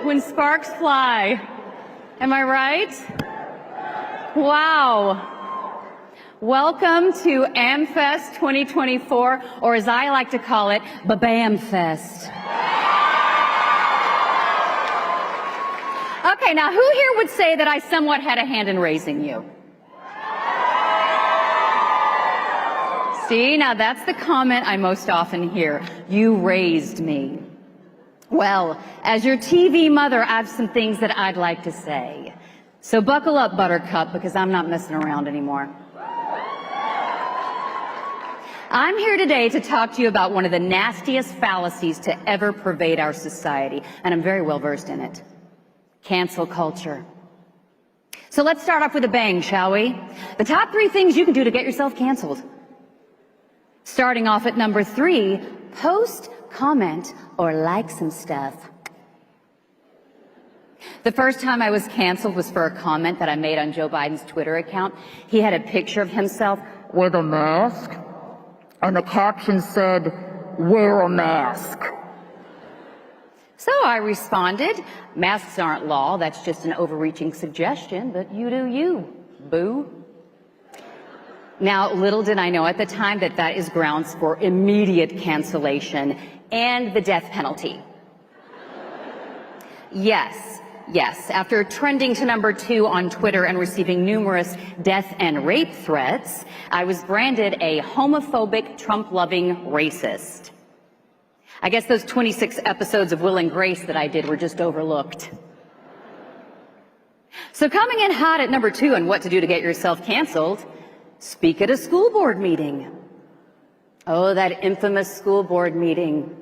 when sparks fly. Am I right? Wow. Welcome to AMFest 2024, or as I like to call it, BAMFest. Okay, now who here would say that I somewhat had a hand in raising you? See, now that's the comment I most often hear. You raised me. Well, as your TV mother, I have some things that I'd like to say. So buckle up, Buttercup, because I'm not messing around anymore. I'm here today to talk to you about one of the nastiest fallacies to ever pervade our society, and I'm very well versed in it. Cancel culture. So let's start off with a bang, shall we? The top 3 things you can do to get yourself canceled. Starting off at number 3, post, comment, or like some stuff. The first time I was canceled was for a comment that I made on Joe Biden's Twitter account. He had a picture of himself with a mask, and the caption said, "Wear a mask." So I responded, masks aren't law, that's just an overreaching suggestion, but you do you, boo. Now, little did I know at the time that that is grounds for immediate cancellation and the death penalty. Yes, after trending to number 2 on Twitter and receiving numerous death and rape threats, I was branded a homophobic, Trump-loving racist. I guess those 26 episodes of Will and Grace that I did were just overlooked. So coming in hot at number 2 on what to do to get yourself canceled, speak at a school board meeting. Oh, that infamous school board meeting.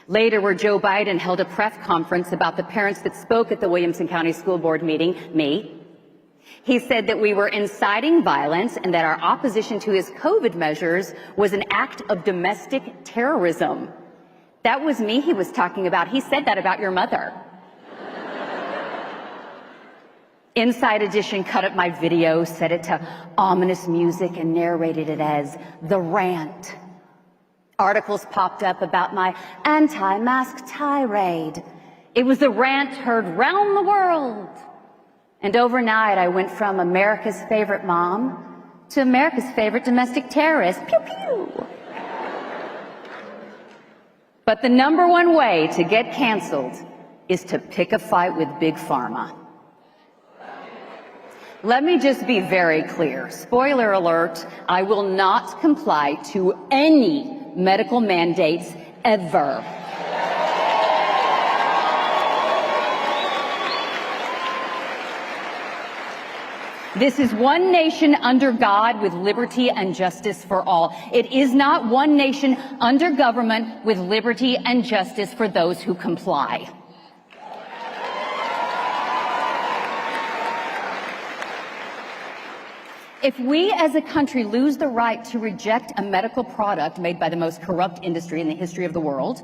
Later, where Joe Biden held a press conference about the parents that spoke at the Williamson County School Board meeting, me. He said that we were inciting violence and that our opposition to his COVID measures was an act of domestic terrorism. That was me he was talking about. He said that about your mother. Inside Edition cut up my video, set it to ominous music, and narrated it as The Rant. Articles popped up about my anti-mask tirade. It was a rant heard round the world. And overnight, I went from America's favorite mom to America's favorite domestic terrorist. Pew, pew. But the number 1 way to get canceled is to pick a fight with Big Pharma. Let me just be very clear. Spoiler alert, I will not comply to any medical mandates ever. This is one nation under God with liberty and justice for all. It is not one nation under government with liberty and justice for those who comply. If we as a country lose the right to reject a medical product made by the most corrupt industry in the history of the world,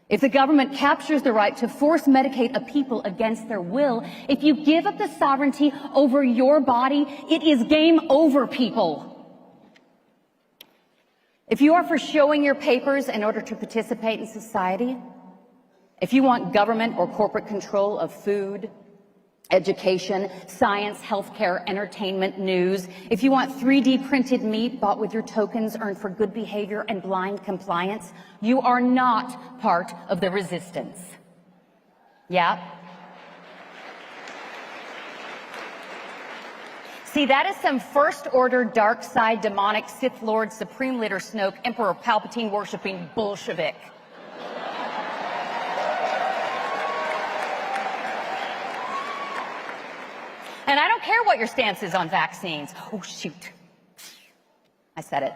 if the government captures the right to force medicate a people against their will, if you give up the sovereignty over your body, it is game over, people. If you are for showing your papers in order to participate in society, if you want government or corporate control of food, education, science, healthcare, entertainment, news, if you want 3D printed meat bought with your tokens earned for good behavior and blind compliance, you are not part of the resistance. Yeah? See, that is some first order, dark side, demonic, Sith Lord, Supreme Leader Snoke, Emperor Palpatine worshipping Bolshevik. And I don't care what your stance is on vaccines. Oh, shoot. I said it.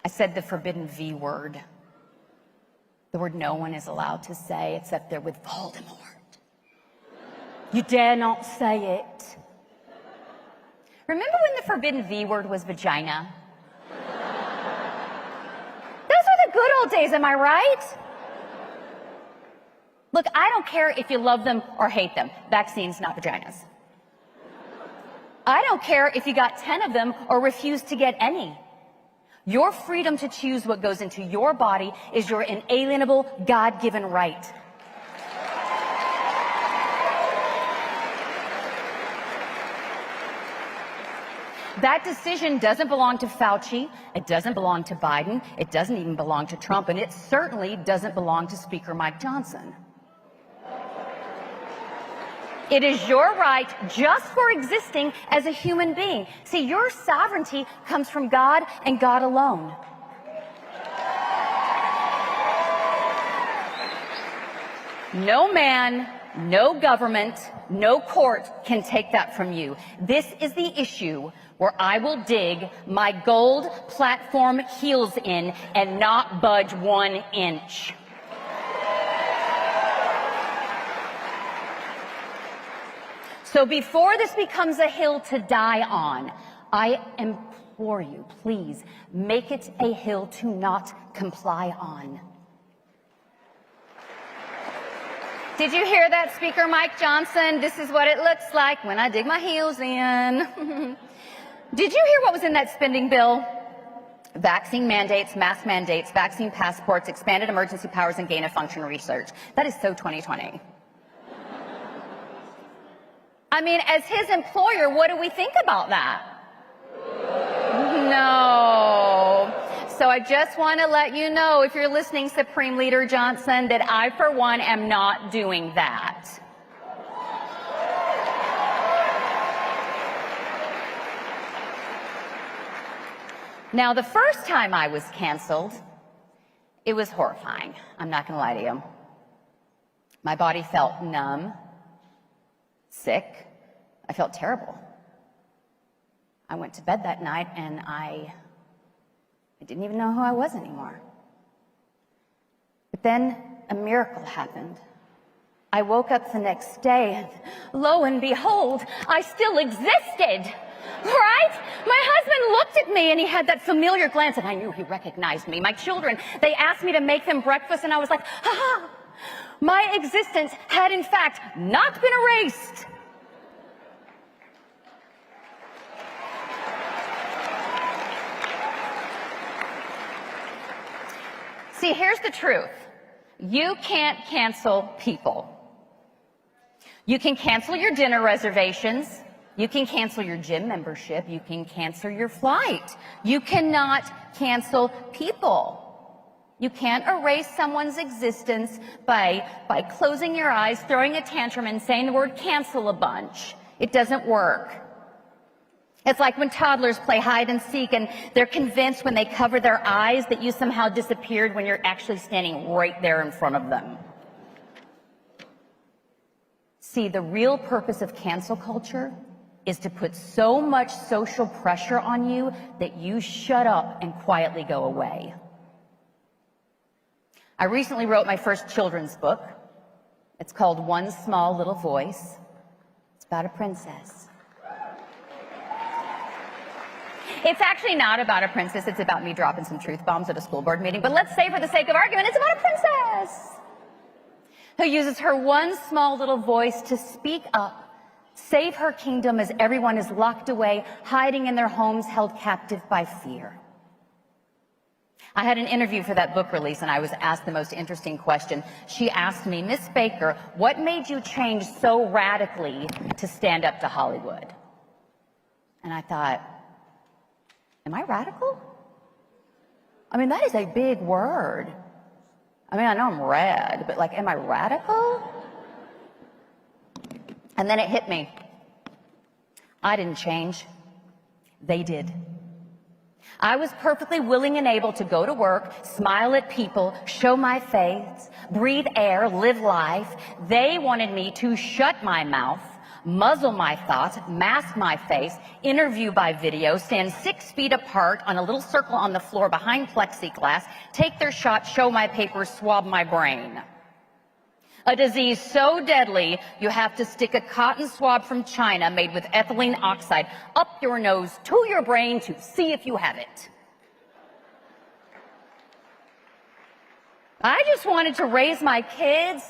I said the forbidden V word. The word no one is allowed to say except they're with Voldemort. You dare not say it. Remember when the forbidden V word was vagina? Those were the good old days, am I right? Look, I don't care if you love them or hate them. Vaccines, not vaginas. I don't care if you got 10 of them or refuse to get any. Your freedom to choose what goes into your body is your inalienable, God-given right. That decision doesn't belong to Fauci, it doesn't belong to Biden, it doesn't even belong to Trump, and it certainly doesn't belong to Speaker Mike Johnson. It is your right just for existing as a human being. See, your sovereignty comes from God and God alone. No man, no government, no court can take that from you. This is the issue where I will dig my gold platform heels in and not budge 1 inch. So before this becomes a hill to die on, I implore you, please, make it a hill to not comply on. Did you hear that, Speaker Mike Johnson? This is what it looks like when I dig my heels in. Did you hear what was in that spending bill? Vaccine mandates, mask mandates, vaccine passports, expanded emergency powers, and gain-of-function research. That is so 2020. I mean, as his employer, what do we think about that? No. So I just want to let you know, if you're listening, Supreme Leader Johnson, that I, for one, am not doing that. Now, the first time I was canceled, it was horrifying. I'm not going to lie to you. My body felt numb, sick. I felt terrible. I went to bed that night and I didn't even know who I was anymore. But then a miracle happened. I woke up the next day and lo and behold, I still existed. Right? My husband looked at me and he had that familiar glance and I knew he recognized me. My children, they asked me to make them breakfast and I was like, ha! My existence had in fact not been erased. See, here's the truth. You can't cancel people. You can cancel your dinner reservations. You can cancel your gym membership. You can cancel your flight. You cannot cancel people. You can't erase someone's existence by closing your eyes, throwing a tantrum, and saying the word cancel a bunch. It doesn't work. It's like when toddlers play hide and seek and they're convinced when they cover their eyes that you somehow disappeared when you're actually standing right there in front of them. See, the real purpose of cancel culture is to put so much social pressure on you that you shut up and quietly go away. I recently wrote my first children's book. It's called One Small Little Voice. It's about a princess. It's actually not about a princess. It's about me dropping some truth bombs at a school board meeting. But let's say for the sake of argument, it's about a princess who uses her one small little voice to speak up, save her kingdom as everyone is locked away, hiding in their homes, held captive by fear. I had an interview for that book release, and I was asked the most interesting question. She asked me, Miss Baker, what made you change so radically to stand up to Hollywood? And I thought, am I radical? I mean, that is a big word. I mean, I know I'm rad, but like, am I radical? And then it hit me. I didn't change. They did. I was perfectly willing and able to go to work, smile at people, show my face, breathe air, live life. They wanted me to shut my mouth, muzzle my thoughts, mask my face, interview by video, stand 6 feet apart on a little circle on the floor behind plexiglass, take their shot, show my papers, swab my brain. A disease so deadly, you have to stick a cotton swab from China made with ethylene oxide up your nose to your brain to see if you have it. I just wanted to raise my kids,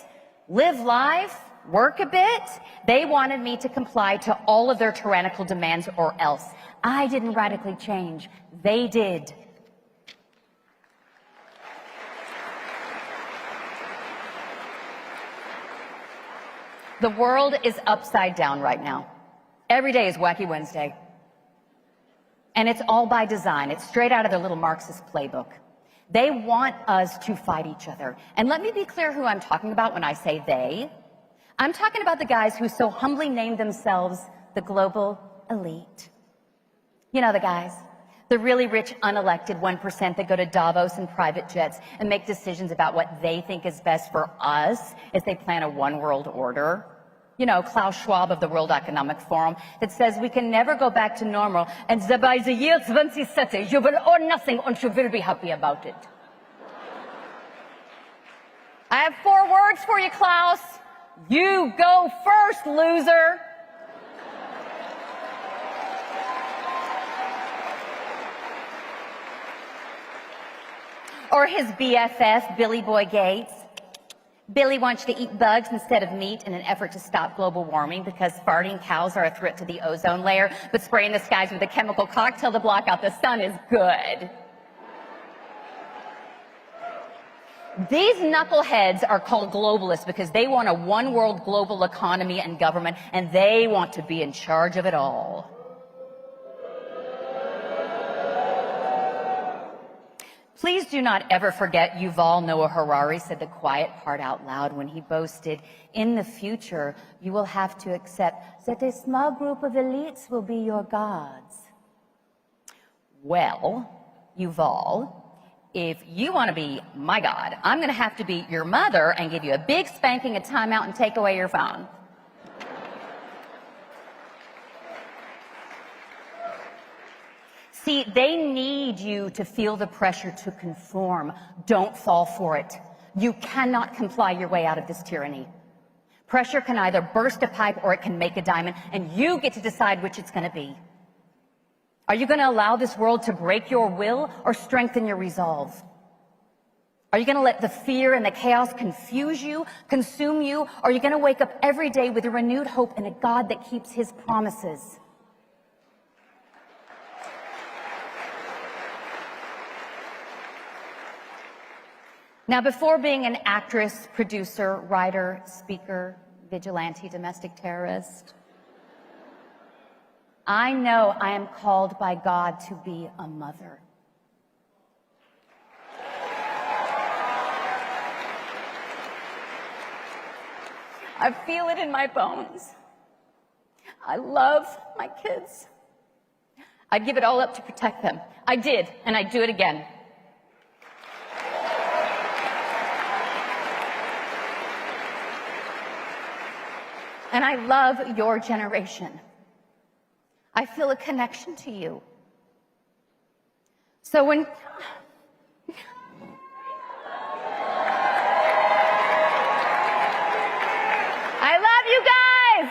live life, work a bit. They wanted me to comply to all of their tyrannical demands or else. I didn't radically change. They did. The world is upside down right now. Every day is Wacky Wednesday. And it's all by design. It's straight out of their little Marxist playbook. They want us to fight each other. And let me be clear who I'm talking about when I say they. I'm talking about the guys who so humbly named themselves the global elite. You know the guys, the really rich, unelected 1% that go to Davos in private jets and make decisions about what they think is best for us as they plan a one world order. You know, Klaus Schwab of the World Economic Forum that says we can never go back to normal, and by the year 2030 you will own nothing and you will be happy about it. I have 4 words for you, Klaus. You go first, loser. Or his BFF, Billy Boy Gates. Billy wants you to eat bugs instead of meat in an effort to stop global warming because farting cows are a threat to the ozone layer, but spraying the skies with a chemical cocktail to block out the sun is good. These knuckleheads are called globalists because they want a one-world global economy and government, and they want to be in charge of it all. Please do not ever forget Yuval Noah Harari said the quiet part out loud when he boasted, in the future, you will have to accept that a small group of elites will be your gods. Well, Yuval, if you want to be my god, I'm going to have to be your mother and give you a big spanking, a timeout, and take away your phone. See, they need you to feel the pressure to conform. Don't fall for it. You cannot comply your way out of this tyranny. Pressure can either burst a pipe or it can make a diamond, and you get to decide which it's going to be. Are you going to allow this world to break your will or strengthen your resolve? Are you going to let the fear and the chaos confuse you, consume you, or are you going to wake up every day with a renewed hope in a God that keeps his promises? Now, before being an actress, producer, writer, speaker, vigilante, domestic terrorist, I know I am called by God to be a mother. I feel it in my bones. I love my kids. I'd give it all up to protect them. I did, and I'd do it again. And I love your generation. I feel a connection to you. So when... I love you guys!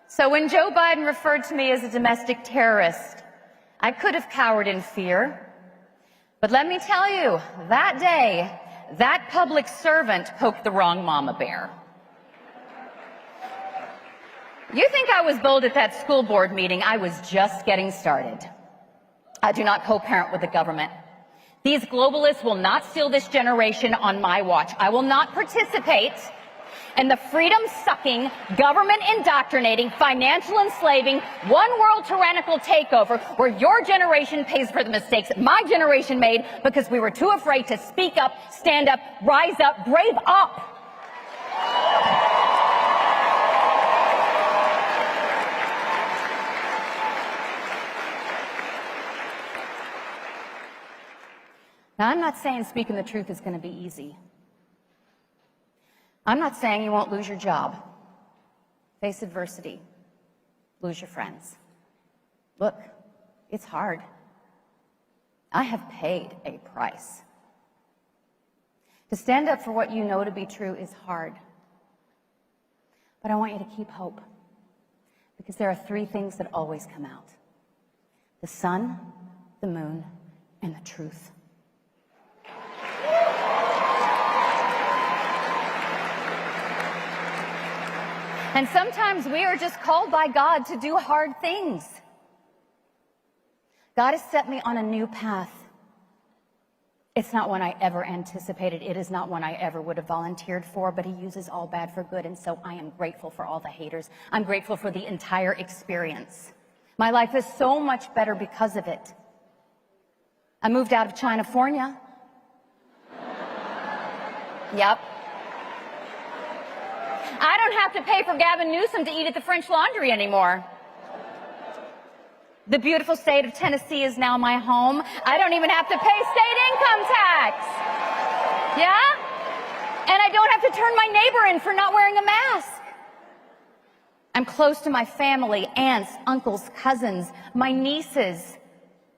So when Joe Biden referred to me as a domestic terrorist, I could have cowered in fear. But let me tell you, that day, that public servant poked the wrong mama bear. You think I was bold at that school board meeting? I was just getting started. I do not co-parent with the government. These globalists will not steal this generation on my watch. I will not participate in the freedom-sucking, government-indoctrinating, financial enslaving, one-world tyrannical takeover where your generation pays for the mistakes that my generation made because we were too afraid to speak up, stand up, rise up, brave up. Now, I'm not saying speaking the truth is going to be easy. I'm not saying you won't lose your job, face adversity, lose your friends. Look, it's hard. I have paid a price. To stand up for what you know to be true is hard. But I want you to keep hope, because there are 3 things that always come out: the sun, the moon, and the truth. And sometimes we are just called by God to do hard things. God has set me on a new path. It's not one I ever anticipated. It is not one I ever would have volunteered for, but he uses all bad for good, and so I am grateful for all the haters. I'm grateful for the entire experience. My life is so much better because of it. I moved out of Chinafornia. Yep. I don't have to pay for Gavin Newsom to eat at the French Laundry anymore. The beautiful state of Tennessee is now my home. I don't even have to pay state income tax. Yeah? And I don't have to turn my neighbor in for not wearing a mask. I'm close to my family, aunts, uncles, cousins, my nieces.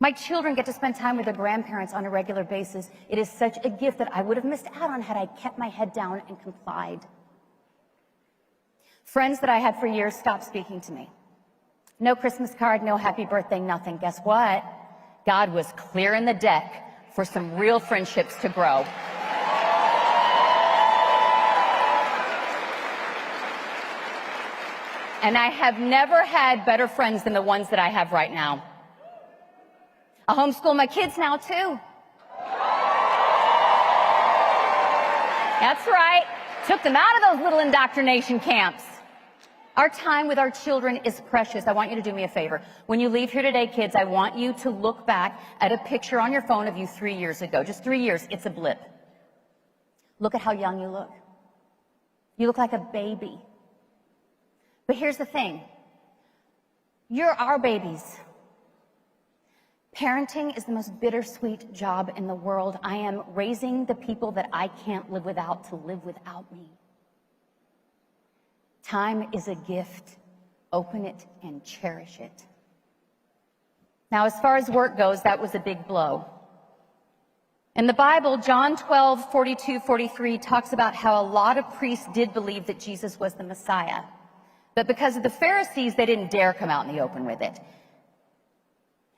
My children get to spend time with their grandparents on a regular basis. It is such a gift that I would have missed out on had I kept my head down and complied. Friends that I had for years stopped speaking to me. No Christmas card, no happy birthday, nothing. Guess what? God was clearing the deck for some real friendships to grow. And I have never had better friends than the ones that I have right now. I homeschool my kids now, too. That's right. Took them out of those little indoctrination camps. Our time with our children is precious. I want you to do me a favor. When you leave here today, kids, I want you to look back at a picture on your phone of you 3 years ago. Just 3 years. It's a blip. Look at how young you look. You look like a baby. But here's the thing. You're our babies. Parenting is the most bittersweet job in the world. I am raising the people that I can't live without to live without me. Time is a gift. Open it and cherish it. Now, as far as work goes, that was a big blow. In the Bible, John 12:42-43 talks about how a lot of priests did believe that Jesus was the Messiah. But because of the Pharisees, they didn't dare come out in the open with it.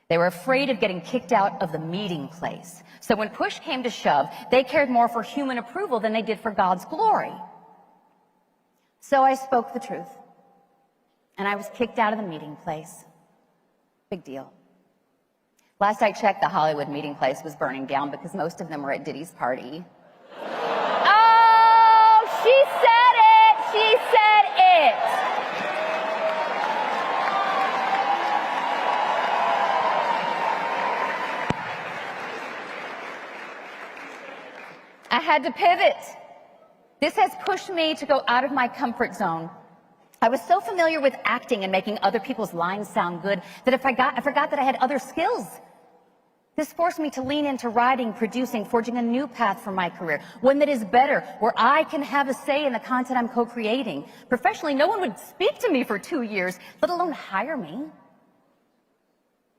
They were afraid of getting kicked out of the meeting place. So when push came to shove, they cared more for human approval than they did for God's glory. So I spoke the truth, and I was kicked out of the meeting place. Big deal. Last I checked, the Hollywood meeting place was burning down because most of them were at Diddy's party. Oh, she said it! She said it! I had to pivot. This has pushed me to go out of my comfort zone. I was so familiar with acting and making other people's lines sound good that I forgot that I had other skills. This forced me to lean into writing, producing, forging a new path for my career, one that is better, where I can have a say in the content I'm co-creating. Professionally, no one would speak to me for 2 years, let alone hire me.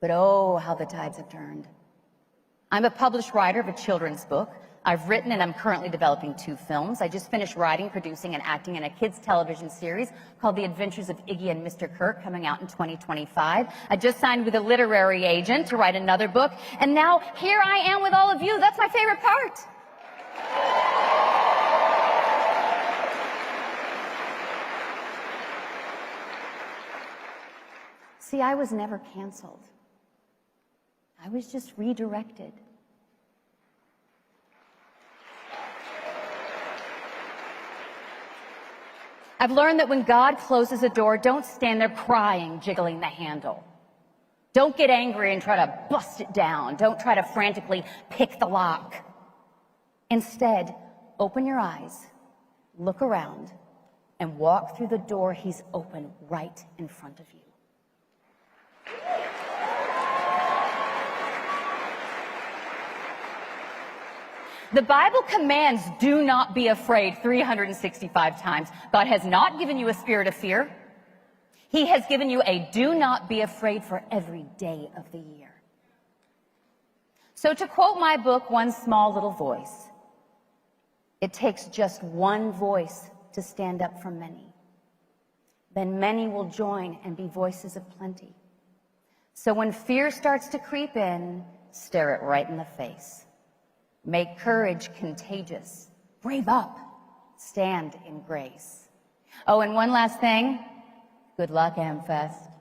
But oh, how the tides have turned. I'm a published writer of a children's book. I've written and I'm currently developing 2 films. I just finished writing, producing, and acting in a kids' television series called The Adventures of Iggy and Mr. Kirk, coming out in 2025. I just signed with a literary agent to write another book, and now here I am with all of you. That's my favorite part. See, I was never canceled. I was just redirected. I've learned that when God closes a door, don't stand there crying, jiggling the handle. Don't get angry and try to bust it down. Don't try to frantically pick the lock. Instead, open your eyes, look around, and walk through the door He's opened right in front of you. The Bible commands, do not be afraid 365 times. God has not given you a spirit of fear. He has given you a do not be afraid for every day of the year. So to quote my book, One Small Little Voice, it takes just one voice to stand up for many. Then many will join and be voices of plenty. So when fear starts to creep in, stare it right in the face. Make courage contagious. Brave up. Stand in grace. Oh, and one last thing. Good luck, AMFest.